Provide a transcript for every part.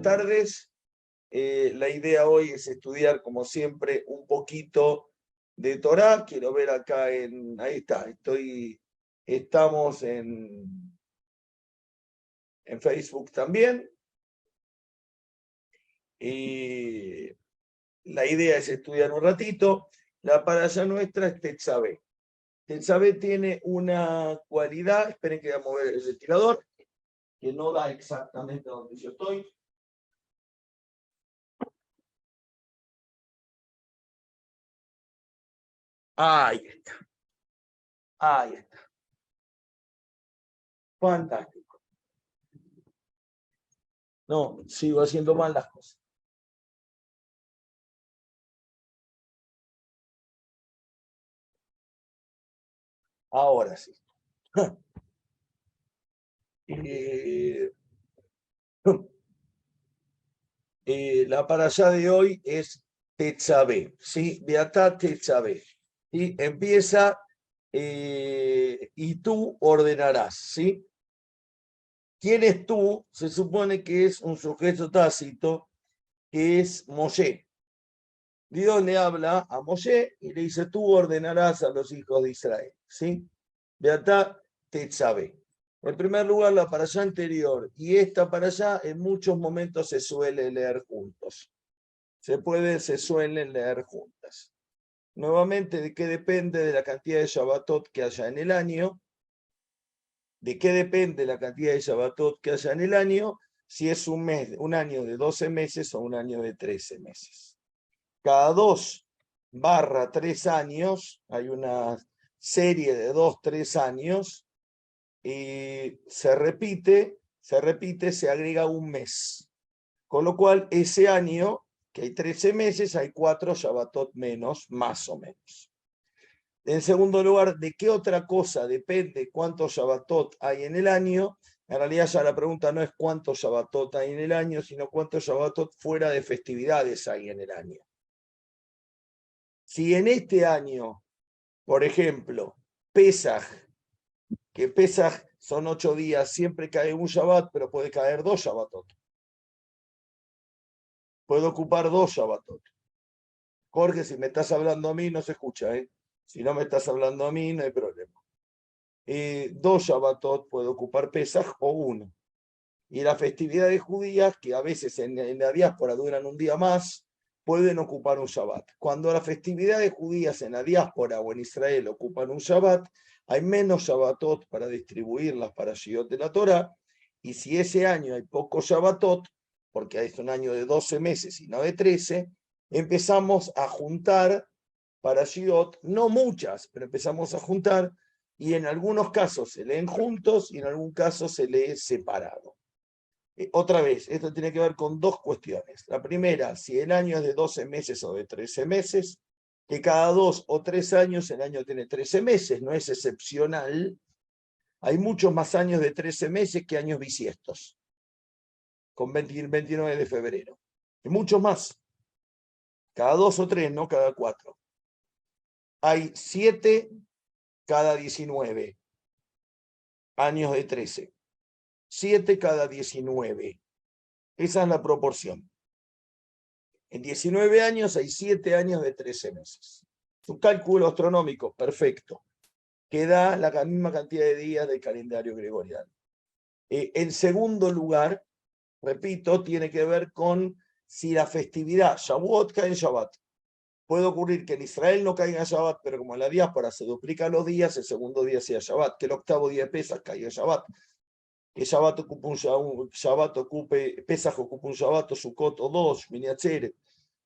Buenas tardes. La idea hoy es estudiar, como siempre, un poquito de Torá. Quiero ver acá ahí está, estamos en Facebook también. Y la idea es estudiar un ratito. La parasha nuestra es Tetzabé. Tetzabé tiene una cualidad, esperen que voy a mover el ventilador, que no da exactamente donde yo estoy. Ahí está. Ahí está. Fantástico. No, sigo haciendo mal las cosas. Ahora sí. La parashá de hoy es Tetzabé, ¿sí? Beatá Tetzabé. Y empieza, y tú ordenarás, ¿sí? ¿Quién es tú? Se supone que es un sujeto tácito, que es Moshe. Dios le habla a Moshe y le dice, tú ordenarás a los hijos de Israel, ¿sí? Beatá Tetzabé. En primer lugar, la parashá anterior y esta parashá en muchos momentos se suele leer juntos. Se suelen leer juntas. Nuevamente, ¿de qué depende de la cantidad de Shabbatot que haya en el año? ¿De qué depende la cantidad de Shabbatot que haya en el año? Si es un año de 12 meses o un año de 13 meses. Cada 2/3 años, hay una serie de 2-3 años, y se repite, se agrega un mes. Con lo cual, ese año, que hay 13 meses, hay 4 Shabbatot menos, más o menos. En segundo lugar, ¿de qué otra cosa depende cuántos Shabbatot hay en el año? En realidad ya la pregunta no es cuántos Shabbatot hay en el año, sino cuántos Shabbatot fuera de festividades hay en el año. Si en este año, por ejemplo, Pesaj, que Pesaj son 8 días, siempre cae un Shabbat, pero puede caer 2 Shabbatot. Puedo ocupar 2 Shabbatot. Jorge, si me estás hablando a mí, no se escucha, ¿eh? Si no me estás hablando a mí, no hay problema. 2 Shabbatot puede ocupar Pesaj o 1. Y las festividades judías, que a veces en la diáspora duran un día más, pueden ocupar un Shabbat. Cuando las festividades judías en la diáspora o en Israel ocupan un Shabbat, hay menos Shabbatot para distribuirlas para Shiot de la Torah, y si ese año hay pocos Shabbatot, porque es un año de 12 meses y no de 13, empezamos a juntar para Shiot, no muchas, pero empezamos a juntar, y en algunos casos se leen juntos y en algún caso se lee separado. Otra vez, esto tiene que ver con dos cuestiones. La primera, si el año es de 12 meses o de 13 meses, que cada 2 o 3 años el año tiene 13 meses, no es excepcional. Hay muchos más años de 13 meses que años bisiestos, con 29 de febrero. Y muchos más. Cada 2 o 3, no cada 4. Hay 7 cada 19 años de 13. 7 cada 19. Esa es la proporción. En 19 años hay 7 años de 13 meses. Un cálculo astronómico perfecto, que da la misma cantidad de días del calendario gregoriano. En segundo lugar, repito, tiene que ver con si la festividad Shavuot cae en Shabbat. Puede ocurrir que en Israel no caiga en Shabbat, pero como en la diáspora se duplican los días, el segundo día sea Shabbat, que el octavo día de Pesach caiga en Shabbat, que Shabbat ocupe Pesach ocupe un Shabbat, o Sukkot o 2, Mini Atzeret.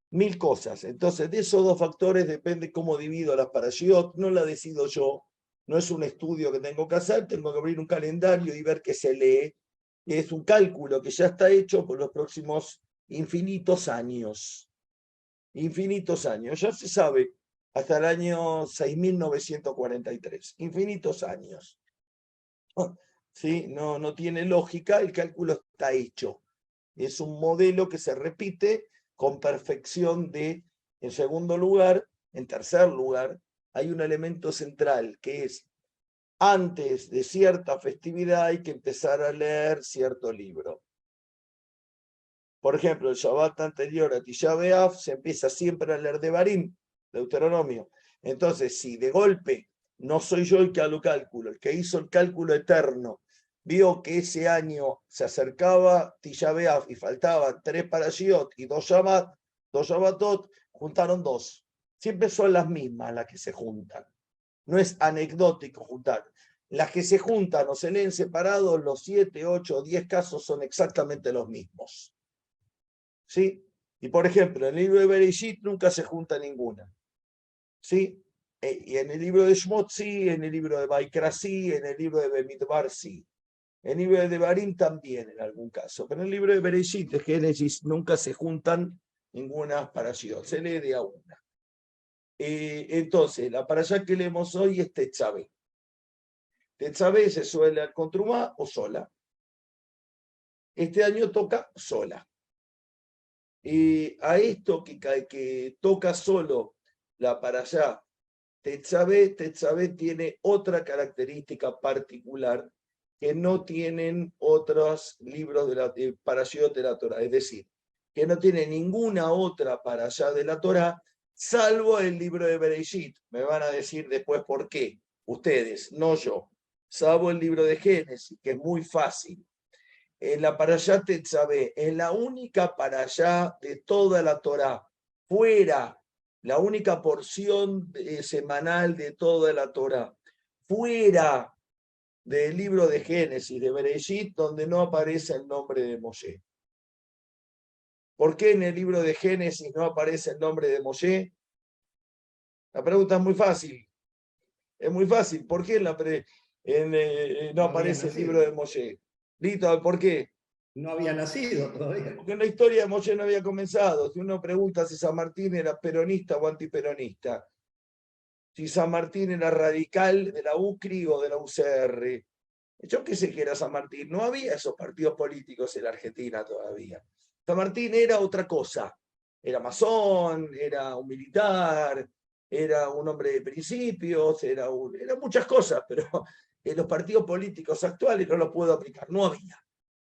1000 cosas. Entonces, de esos dos factores depende cómo divido las parashiot. No la decido yo. No es un estudio que tengo que hacer. Tengo que abrir un calendario y ver qué se lee. Es un cálculo que ya está hecho por los próximos infinitos años. Infinitos años. Ya se sabe hasta el año 6943. Infinitos años. ¿Sí? No tiene lógica. El cálculo está hecho. Es un modelo que se repite con perfección en segundo lugar, en tercer lugar, hay un elemento central que es antes de cierta festividad hay que empezar a leer cierto libro. Por ejemplo, el Shabbat anterior a Tisha B'Av se empieza siempre a leer Devarim, Deuteronomio. Entonces, si de golpe no soy yo el que hago cálculo, el que hizo el cálculo eterno, vio que ese año se acercaba Tisha B'Av y faltaban 3 parashiot y 2 Shabbatot, juntaron 2. Siempre son las mismas las que se juntan. No es anecdótico juntar. Las que se juntan o se leen separados, los 7, 8 o 10 casos son exactamente los mismos. ¿Sí? Y por ejemplo, en el libro de Bereshit nunca se junta ninguna. ¿Sí? Y en el libro de Shmot sí, en el libro de Baikra sí, en el libro de Bemidbar sí. En el libro de Devarim también en algún caso. Pero en el libro de Bereshit, de Génesis, nunca se juntan ninguna parashiot. Se lee de a una. Entonces, la parashá que leemos hoy es Tetzabé. Tetzabé se suele leer con Trumá o sola. Este año toca sola. A esto que toca solo la parashá Tetzabé tiene otra característica particular que no tienen otros libros de la parashiot de la Torah. Es decir, que no tiene ninguna otra parashá de la Torah, salvo el libro de Bereshit. Me van a decir después por qué. Ustedes, no yo. Salvo el libro de Génesis, que es muy fácil. En la parashá Tetzabé es la única parashá de toda la Torá, fuera, la única porción semanal de toda la Torá, fuera del libro de Génesis, de Bereshit, donde no aparece el nombre de Moshe. ¿Por qué en el libro de Génesis no aparece el nombre de Moshe? La pregunta es muy fácil. Es muy fácil. ¿Por qué no aparece el libro de Moshe? Lito, ¿por qué? No había nacido todavía. Porque la historia de Moshe no había comenzado. Si uno pregunta si San Martín era peronista o antiperonista, si San Martín era radical de la UCRI o de la UCR, yo qué sé que era San Martín. No había esos partidos políticos en la Argentina todavía. San Martín era otra cosa. Era masón, era un militar, era un hombre de principios, era muchas cosas, pero en los partidos políticos actuales no los puedo aplicar. No había.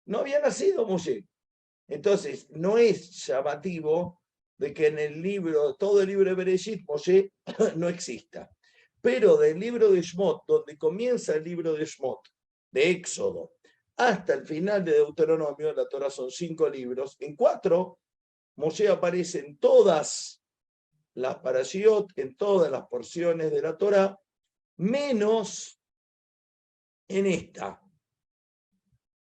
No había nacido Moshe. Entonces, no es llamativo de que en el libro, todo el libro de Bereshit, Moshe no exista. Pero del libro de Shmot, donde comienza el libro de Shmot, de Éxodo, hasta el final de Deuteronomio, la Torah son 5 libros, en 4, Moshe aparece en todas las parashiot, en todas las porciones de la Torah, menos en esta,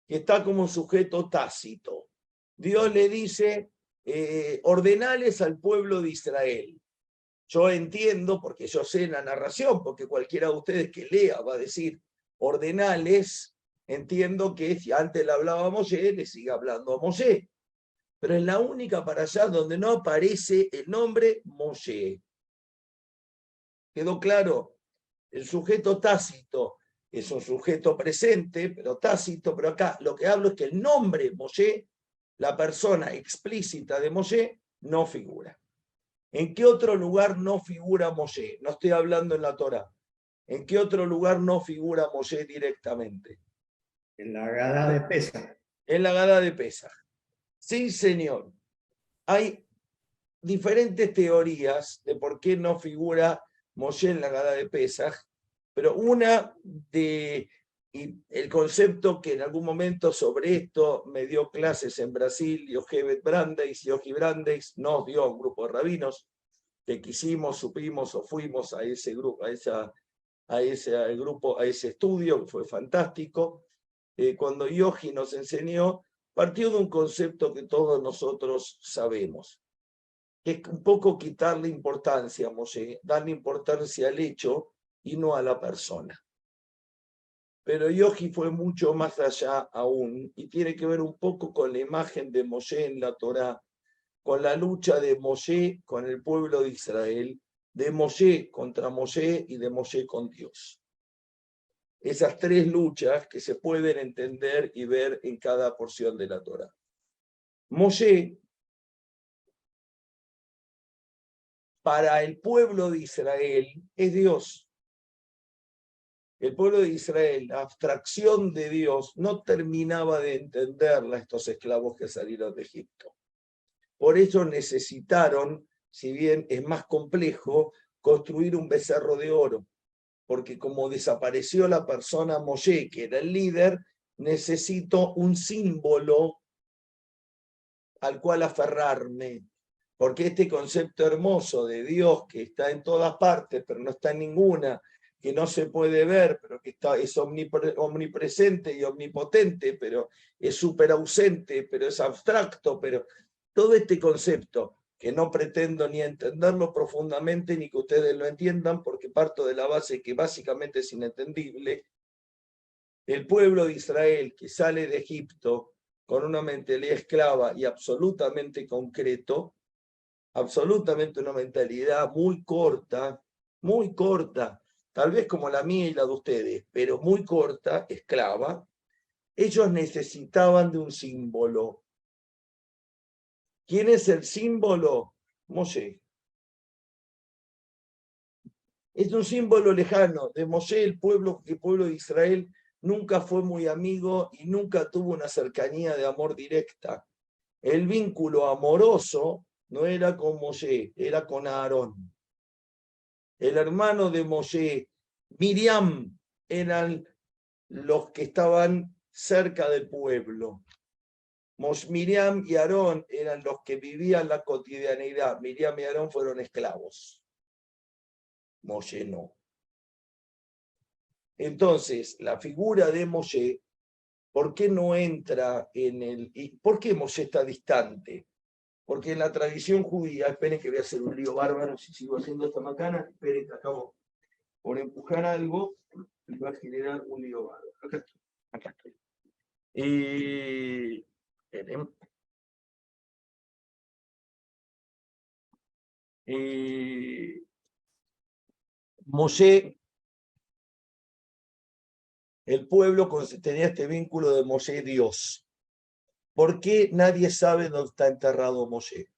que está como un sujeto tácito. Dios le dice, ordenales al pueblo de Israel. Yo entiendo, porque yo sé la narración, porque cualquiera de ustedes que lea va a decir ordenales, entiendo que si antes le hablaba a Moshe, le sigue hablando a Moshe. Pero es la única para allá donde no aparece el nombre Moshe. ¿Quedó claro? El sujeto tácito es un sujeto presente, pero tácito, pero acá lo que hablo es que el nombre Moshe, la persona explícita de Moshe, no figura. ¿En qué otro lugar no figura Moshe? No estoy hablando en la Torá. ¿En qué otro lugar no figura Moshe directamente? En la Haggadá de Pesaj. En la Haggadá de Pesaj. Sí, señor. Hay diferentes teorías de por qué no figura Moshe en la Haggadá de Pesaj, pero una de el concepto que en algún momento sobre esto me dio clases en Brasil, Yochebed Brandeis, Yogi Brandeis, nos dio un grupo de rabinos que quisimos, supimos o fuimos a ese grupo, a ese estudio, que fue fantástico. Cuando Yogi nos enseñó, partió de un concepto que todos nosotros sabemos, que es un poco quitarle importancia a Moshe, darle importancia al hecho y no a la persona. Pero Yogi fue mucho más allá aún y tiene que ver un poco con la imagen de Moshe en la Torá, con la lucha de Moshe con el pueblo de Israel, de Moshe contra Moshe y de Moshe con Dios. Esas 3 luchas que se pueden entender y ver en cada porción de la Torá. Moshe, para el pueblo de Israel, es Dios. el pueblo de Israel, la abstracción de Dios, no terminaba de entenderla estos esclavos que salieron de Egipto. Por eso necesitaron, si bien es más complejo, construir un becerro de oro, porque como desapareció la persona Moshe, que era el líder, necesito un símbolo al cual aferrarme, porque este concepto hermoso de Dios que está en todas partes, pero no está en ninguna, que no se puede ver, pero que es omnipresente y omnipotente, pero es súper ausente, pero es abstracto, pero todo este concepto, que no pretendo ni entenderlo profundamente, ni que ustedes lo entiendan, porque parto de la base que básicamente es inentendible, el pueblo de Israel que sale de Egipto con una mentalidad esclava y absolutamente concreto, absolutamente una mentalidad muy corta, tal vez como la mía y la de ustedes, pero muy corta, esclava, ellos necesitaban de un símbolo. ¿Quién es el símbolo? Moshe. Es un símbolo lejano de Moshe, el pueblo de Israel nunca fue muy amigo y nunca tuvo una cercanía de amor directa. El vínculo amoroso no era con Moshe, era con Aarón. El hermano de Moshe, Miriam, eran los que estaban cerca del pueblo. Miriam y Aarón eran los que vivían la cotidianidad. Miriam y Aarón fueron esclavos. Moshe no. Entonces, la figura de Moshe, ¿por qué no entra en el... ¿Por qué Moshe está distante? Porque en la tradición judía, esperen que voy a hacer un lío bárbaro si sigo haciendo esta macana, esperen que acabo por empujar algo y va a generar un lío bárbaro. Acá estoy. Moshe, el pueblo tenía este vínculo de Moshe Dios. ¿Por qué nadie sabe dónde está enterrado Moshe?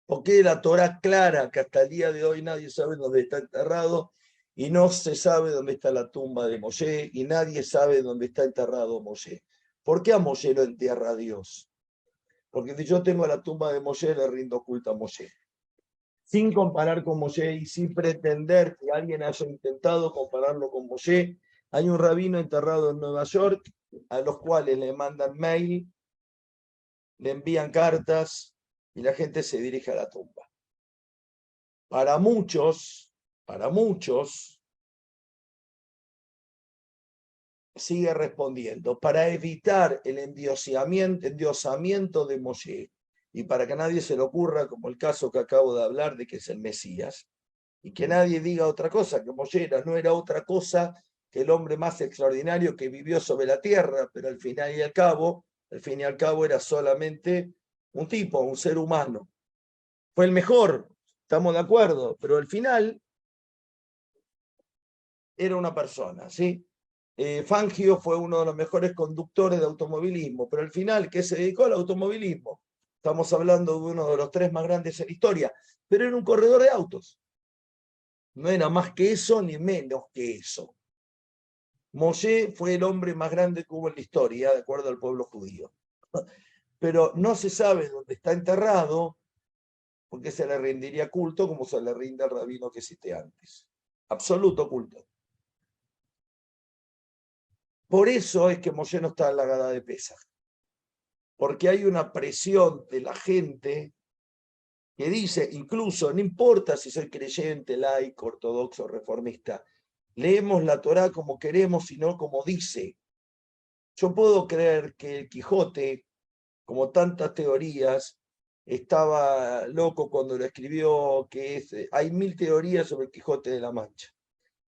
¿Por qué la Torá clara que hasta el día de hoy nadie sabe dónde está enterrado y no se sabe dónde está la tumba de Moshe y nadie sabe dónde está enterrado Moshe? ¿Por qué a Moshe lo entierra a Dios? Porque si yo tengo la tumba de Moshe, le rindo culto a Moshe. Sin comparar con Moshe y sin pretender que alguien haya intentado compararlo con Moshe, hay un rabino enterrado en Nueva York a los cuales le mandan mail, le envían cartas y la gente se dirige a la tumba. Para muchos, sigue respondiendo, para evitar el endiosamiento de Moshe y para que nadie se le ocurra, como el caso que acabo de hablar de que es el Mesías, y que nadie diga otra cosa, que Moshe no era otra cosa que el hombre más extraordinario que vivió sobre la tierra, pero al fin y al cabo era solamente un tipo, un ser humano. Fue el mejor, estamos de acuerdo, pero al final era una persona, ¿sí? Fangio fue uno de los mejores conductores de automovilismo, pero al final, ¿qué se dedicó al automovilismo? Estamos hablando de uno de los 3 más grandes en la historia, pero era un corredor de autos. No era más que eso ni menos que eso. Moshe fue el hombre más grande que hubo en la historia, de acuerdo al pueblo judío. Pero no se sabe dónde está enterrado, porque se le rendiría culto como se le rinde al rabino que cité antes. Absoluto culto. Por eso es que Moshe no está en la Gadá de Pesaj. Porque hay una presión de la gente que dice, incluso, no importa si soy creyente, laico, ortodoxo, reformista, leemos la Torá como queremos y no como dice. Yo puedo creer que el Quijote, como tantas teorías, estaba loco cuando lo escribió, hay 1000 teorías sobre el Quijote de la Mancha.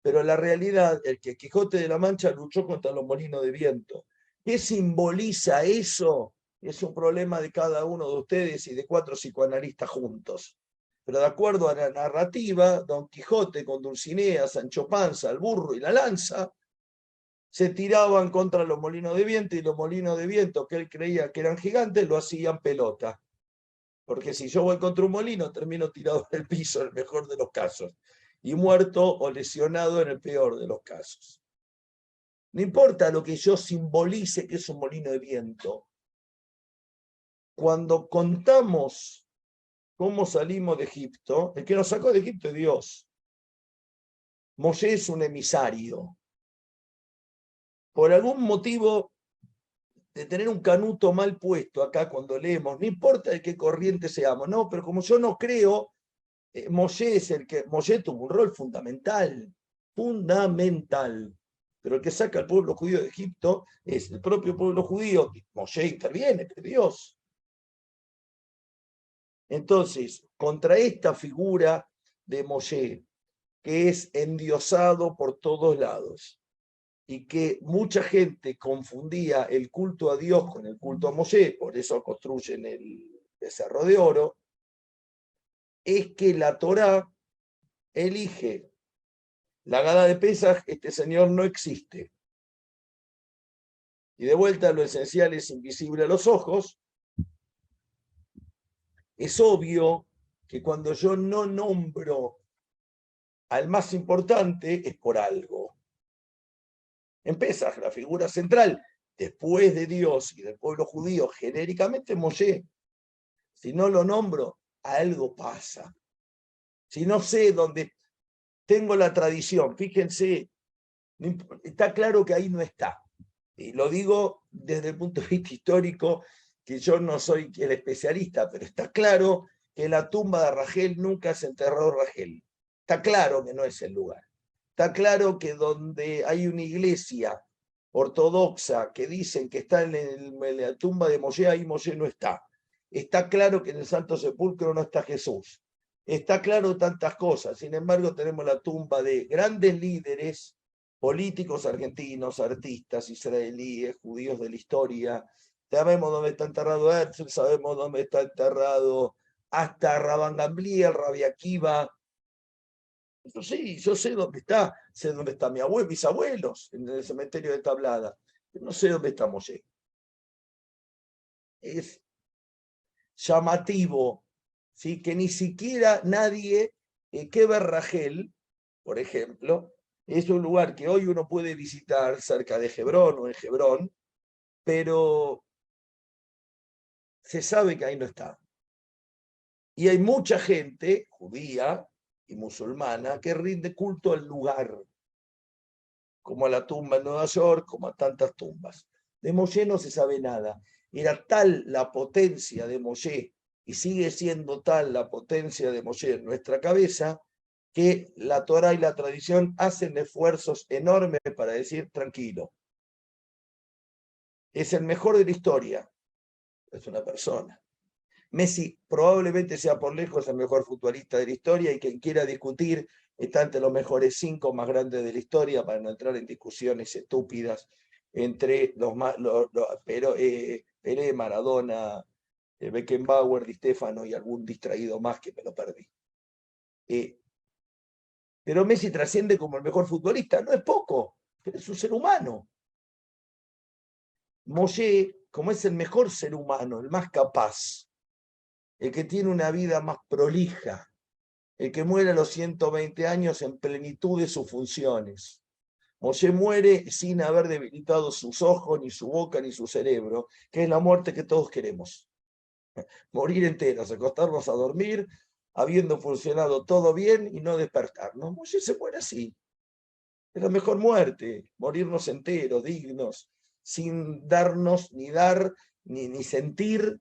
Pero la realidad es que el Quijote de la Mancha luchó contra los molinos de viento. ¿Qué simboliza eso? Es un problema de cada uno de ustedes y de 4 psicoanalistas juntos. Pero de acuerdo a la narrativa, Don Quijote con Dulcinea, Sancho Panza, el burro y la lanza, se tiraban contra los molinos de viento y los molinos de viento que él creía que eran gigantes lo hacían pelota. Porque si yo voy contra un molino, termino tirado en el piso, en el mejor de los casos. y muerto o lesionado en el peor de los casos. No importa lo que yo simbolice que es un molino de viento. Cuando contamos cómo salimos de Egipto, el que nos sacó de Egipto es Dios. Moshe es un emisario. Por algún motivo de tener un canuto mal puesto acá cuando leemos, no importa de qué corriente seamos, no, pero como yo no creo, Moshe tuvo un rol fundamental, pero el que saca al pueblo judío de Egipto es el propio pueblo judío. Moshe interviene, pero Dios. Entonces, contra esta figura de Moshe, que es endiosado por todos lados, y que mucha gente confundía el culto a Dios con el culto a Moshe, por eso construyen el becerro de oro, es que la Torá elige la Haggadá de Pesaj, este señor no existe. Y de vuelta lo esencial es invisible a los ojos. Es obvio que cuando yo no nombro al más importante es por algo. En Pesaj, la figura central, después de Dios y del pueblo judío, genéricamente Moshe. Si no lo nombro, algo pasa. Si no sé dónde tengo la tradición, fíjense, está claro que ahí no está. Y lo digo desde el punto de vista histórico, que yo no soy el especialista, pero está claro que en la tumba de Rachel nunca se enterró Rachel. Está claro que no es el lugar. Está claro que donde hay una iglesia ortodoxa que dicen que está en la tumba de Moshe, ahí Moshe no está. Está claro que en el Santo Sepulcro no está Jesús. Está claro tantas cosas. Sin embargo, tenemos la tumba de grandes líderes políticos argentinos, artistas, israelíes, judíos de la historia. Sabemos dónde está enterrado Herzl, sabemos dónde está enterrado hasta Rabban Gamliel, Rabbi Akiva. Yo sí, yo sé dónde está, sé dónde está mi abuelo, mis abuelos, en el cementerio de Tablada. Pero no sé dónde está Moshe. Es llamativo, ¿sí? Que ni siquiera nadie que ver Rachel, por ejemplo, es un lugar que hoy uno puede visitar cerca de Hebrón o en Hebrón, pero se sabe que ahí no está. Y hay mucha gente judía y musulmana que rinde culto al lugar, como a la tumba en Nueva York, como a tantas tumbas. De Moshe no se sabe nada. Era tal la potencia de Moshe, y sigue siendo tal la potencia de Moshe en nuestra cabeza, que la Torá y la tradición hacen esfuerzos enormes para decir, tranquilo, es el mejor de la historia, es una persona. Messi probablemente sea por lejos el mejor futbolista de la historia, y quien quiera discutir está entre los mejores 5 más grandes de la historia, para no entrar en discusiones estúpidas entre Pelé, Maradona, Beckenbauer, Di Stéfano y algún distraído más que me lo perdí. Pero Messi trasciende como el mejor futbolista, no es poco, pero es un ser humano. Moshe, como es el mejor ser humano, el más capaz, el que tiene una vida más prolija, el que muere a los 120 años en plenitud de sus funciones. Moshe muere sin haber debilitado sus ojos, ni su boca, ni su cerebro, que es la muerte que todos queremos. Morir enteros, acostarnos a dormir, habiendo funcionado todo bien y no despertarnos. Moshe se muere así. Es la mejor muerte, morirnos enteros, dignos, sin darnos ni dar ni sentir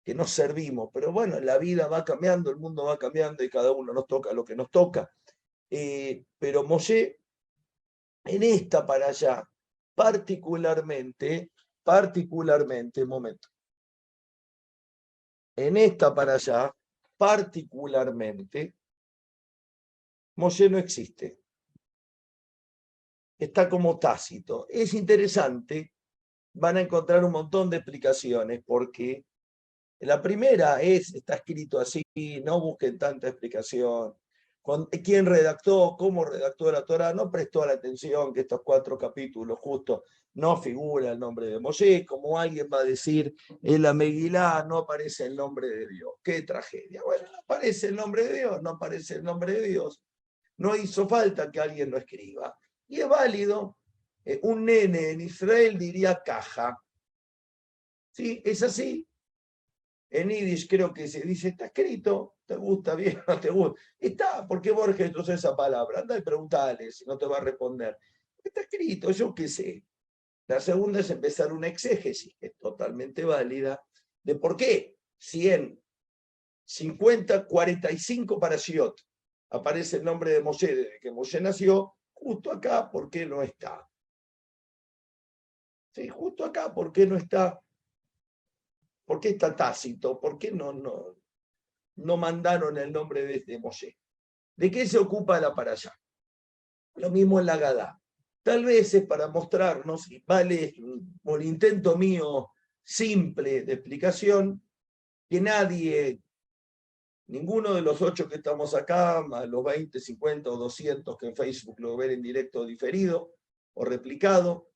que nos servimos. Pero bueno, la vida va cambiando, el mundo va cambiando y cada uno nos toca lo que nos toca. Pero Moshe, en esta para allá, particularmente, un momento, en esta para allá, particularmente, Moshe no existe. Está como tácito. Es interesante, van a encontrar un montón de explicaciones, porque la primera está escrito así, no busquen tanta explicación. ¿Quién redactó, cómo redactó la Torá? No prestó la atención que estos 4 capítulos justo no figura el nombre de Moshe, como alguien va a decir, en la Megilá no aparece el nombre de Dios. ¡Qué tragedia! Bueno, no aparece el nombre de Dios, no aparece el nombre de Dios. no hizo falta que alguien lo escriba. Y es válido. Un nene en Israel diría caja. ¿Sí? Es así. En Yiddish creo que se dice, está escrito, te gusta bien, no te gusta. Está, ¿por qué Borges usa esa palabra? Anda y preguntale si no te va a responder. Está escrito, yo qué sé. La segunda es empezar una exégesis, que es totalmente válida, de por qué 100, 50, 45 parashiot aparece el nombre de Moshe desde que Moshe nació, justo acá, ¿por qué no está? Sí, justo acá, ¿por qué no está? ¿Por qué está tácito? ¿Por qué no mandaron el nombre de Moshe? ¿De qué se ocupa la parashá? Lo mismo en la Gadá. Tal vez es para mostrarnos, y vale por intento mío simple de explicación, que nadie, ninguno de los 8 que estamos acá, más los 20, 50 o 200 que en Facebook lo ven en directo diferido o replicado,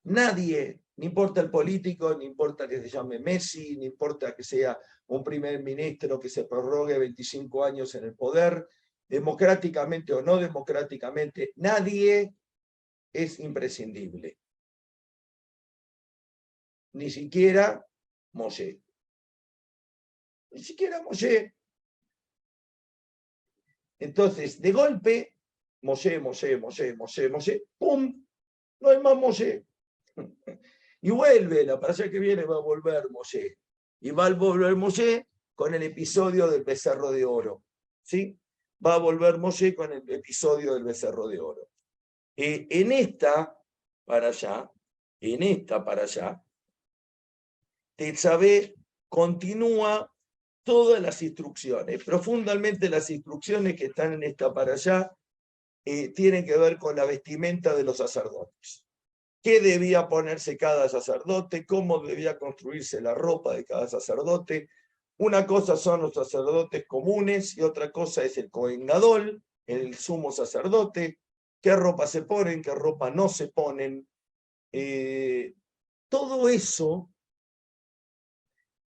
nadie, no importa el político, no importa que se llame Messi, no importa que sea un primer ministro que se prorrogue 25 años en el poder, democráticamente o no democráticamente, nadie es imprescindible. Ni siquiera Moshe. Ni siquiera Moshe. Entonces, de golpe, Moshe, ¡pum! No hay más Moshe. Y vuelve, la parasha que viene va a volver Moshe. Y va a volver Moshe con el episodio del becerro de oro. ¿Sí? Va a volver Moshe con el episodio del becerro de oro. En esta parasha, Tetzabé continúa todas las instrucciones, pero fundamentalmente las instrucciones que están en esta parashá tienen que ver con la vestimenta de los sacerdotes. ¿Qué debía ponerse cada sacerdote? ¿Cómo debía construirse la ropa de cada sacerdote? Una cosa son los sacerdotes comunes y otra cosa es el Cohen Gadol, el sumo sacerdote. ¿Qué ropa se ponen? ¿Qué ropa no se ponen? Todo eso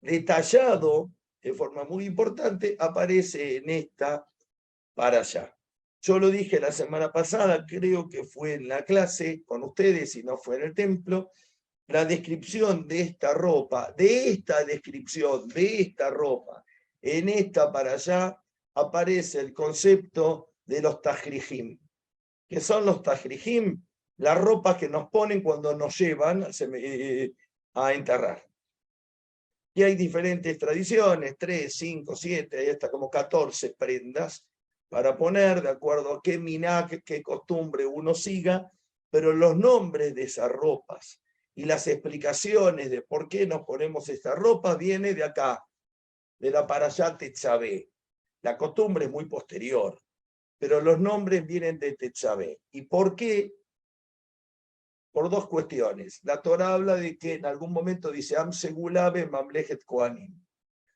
detallado de forma muy importante aparece en esta parashá. Yo lo dije la semana pasada, creo que fue en la clase con ustedes y no fue en el templo, la descripción de esta ropa, de esta descripción de esta ropa, en esta parashá aparece el concepto de los tajrijim. ¿Qué son los tajrijim? Las ropas que nos ponen cuando nos llevan a enterrar. Y hay diferentes tradiciones, 3, 5, 7, hay hasta como 14 prendas para poner, de acuerdo a qué minhag, qué costumbre uno siga, pero los nombres de esas ropas y las explicaciones de por qué nos ponemos esta ropa viene de acá, de la parashá Tetzabé. La costumbre es muy posterior, pero los nombres vienen de Tetzabé. ¿Y por qué? Por dos cuestiones. La Torah habla de que en algún momento dice Am Segulabe Mamlechet Kohanim.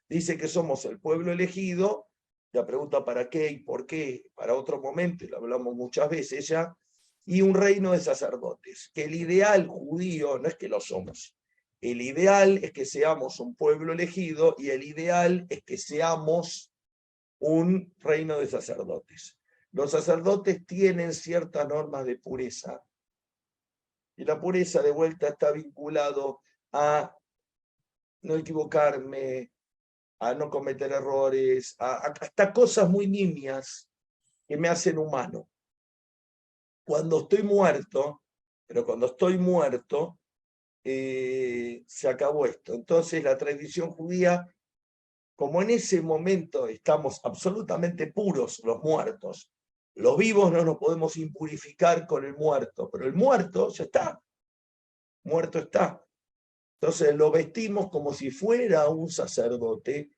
Dice que somos el pueblo elegido. La pregunta para qué y por qué, para otro momento, lo hablamos muchas veces ya, y un reino de sacerdotes. Que el ideal judío no es que lo somos. El ideal es que seamos un pueblo elegido y el ideal es que seamos un reino de sacerdotes. Los sacerdotes tienen ciertas normas de pureza. Y la pureza de vuelta está vinculado a no equivocarme, a no cometer errores, hasta cosas muy nimias que me hacen humano. Cuando estoy muerto, pero cuando estoy muerto, se acabó esto. Entonces la tradición judía, como en ese momento estamos absolutamente puros los muertos, los vivos no nos podemos impurificar con el muerto, pero el muerto ya está, muerto está. Entonces lo vestimos como si fuera un sacerdote,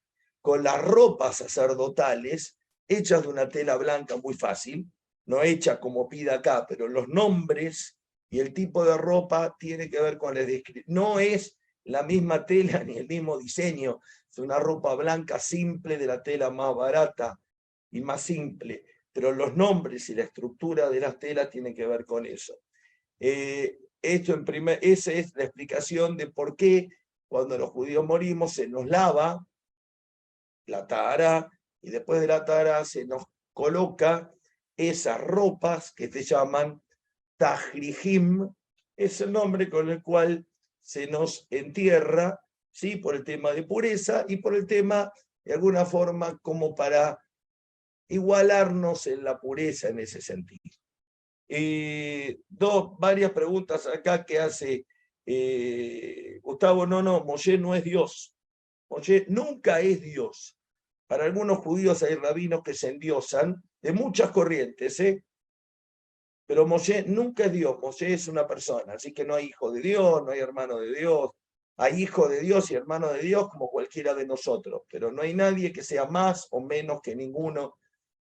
con las ropas sacerdotales, hechas de una tela blanca muy fácil, no hecha como pide acá, pero los nombres y el tipo de ropa tiene que ver con la descripción. No es la misma tela ni el mismo diseño, es una ropa blanca simple de la tela más barata y más simple, pero los nombres y la estructura de las telas tienen que ver con eso. Esa es la explicación de por qué cuando los judíos morimos se nos lava la tahara y después de la tahara se nos coloca esas ropas que se llaman tajrijim, es el nombre con el cual se nos entierra, ¿sí? Por el tema de pureza y por el tema, de alguna forma, como para igualarnos en la pureza en ese sentido. Varias preguntas acá que hace Gustavo. No, Moshe no es Dios. Moshe nunca es Dios. Para algunos judíos hay rabinos que se endiosan de muchas corrientes, pero Moshe nunca es Dios. Moshe es una persona, así que no hay hijo de Dios, no hay hermano de Dios. Hay hijo de Dios y hermano de Dios como cualquiera de nosotros, pero no hay nadie que sea más o menos que ninguno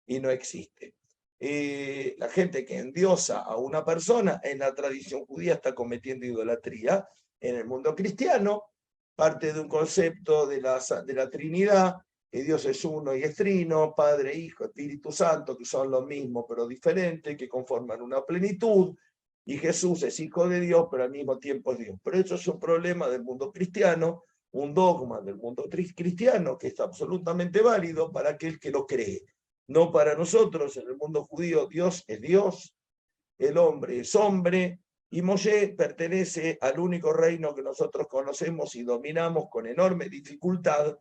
y no existe. La gente que endiosa a una persona en la tradición judía está cometiendo idolatría. En el mundo cristiano, parte de un concepto de la Trinidad, que Dios es uno y es trino, Padre, Hijo, Espíritu Santo, que son lo mismo pero diferentes, que conforman una plenitud, y Jesús es hijo de Dios, pero al mismo tiempo es Dios. Pero eso es un problema del mundo cristiano, un dogma del mundo cristiano que es absolutamente válido para aquel que lo cree. No para nosotros. En el mundo judío Dios es Dios, el hombre es hombre, y Moshe pertenece al único reino que nosotros conocemos y dominamos con enorme dificultad,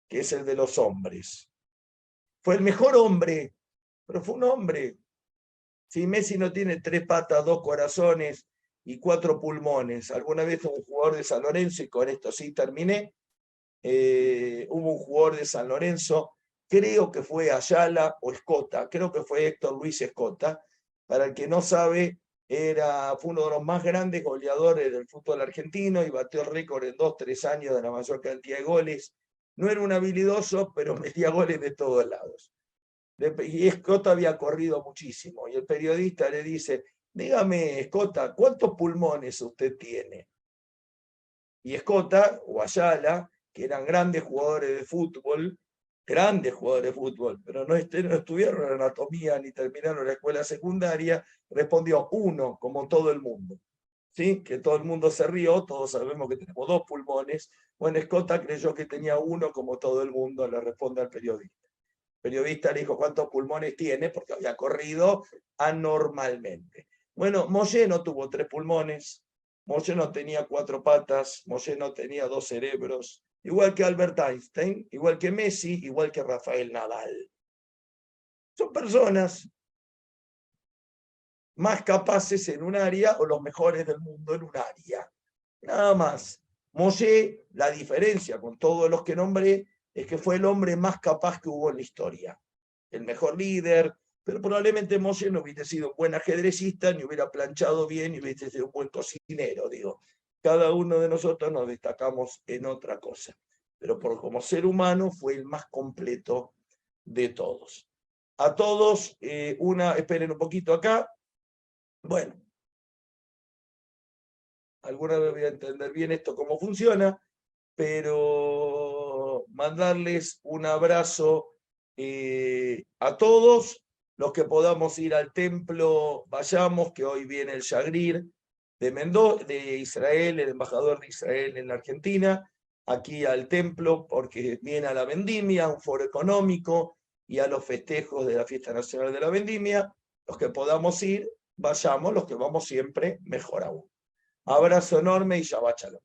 que es el de los hombres. Fue el mejor hombre, pero fue un hombre. Si Messi no tiene 3 patas, 2 corazones y 4 pulmones, alguna vez un jugador de San Lorenzo, y con esto sí terminé, hubo un jugador de San Lorenzo, creo que fue Ayala o Escota, creo que fue Héctor Luis Escota, para el que no sabe, fue uno de los más grandes goleadores del fútbol argentino y batió récord en 2-3 años de la mayor cantidad de goles. No era un habilidoso, pero metía goles de todos lados. Y Escota había corrido muchísimo, y el periodista le dice: dígame, Escota, ¿cuántos pulmones usted tiene? Y Escota o Ayala, que eran grandes jugadores de fútbol, pero no estudiaron anatomía ni terminaron la escuela secundaria, respondió: 1, como todo el mundo. ¿Sí? Que todo el mundo se rió, todos sabemos que tenemos 2 pulmones. Bueno, Escota creyó que tenía 1, como todo el mundo, le responde al periodista. El periodista le dijo: ¿cuántos pulmones tiene? Porque había corrido anormalmente. Bueno, Moshe no tuvo 3 pulmones, Moshe no tenía 4 patas, Moshe no tenía 2 cerebros, igual que Albert Einstein, igual que Messi, igual que Rafael Nadal. Son personas más capaces en un área o los mejores del mundo en un área. Nada más. Moshe, la diferencia con todos los que nombré, es que fue el hombre más capaz que hubo en la historia. El mejor líder, pero probablemente Moshe no hubiese sido un buen ajedrecista, ni hubiera planchado bien, ni hubiese sido un buen cocinero, digo. Cada uno de nosotros nos destacamos en otra cosa. Pero como ser humano fue el más completo de todos. A todos, esperen un poquito acá. Bueno, alguna vez voy a entender bien esto cómo funciona, pero mandarles un abrazo a todos. Los que podamos ir al templo, vayamos, que hoy viene el Shagrir de Israel, el embajador de Israel en la Argentina, aquí al templo, porque viene a la vendimia, un foro económico y a los festejos de la Fiesta Nacional de la Vendimia. Los que podamos ir, vayamos, los que vamos siempre, mejor aún. Abrazo enorme y Shabbat Shalom.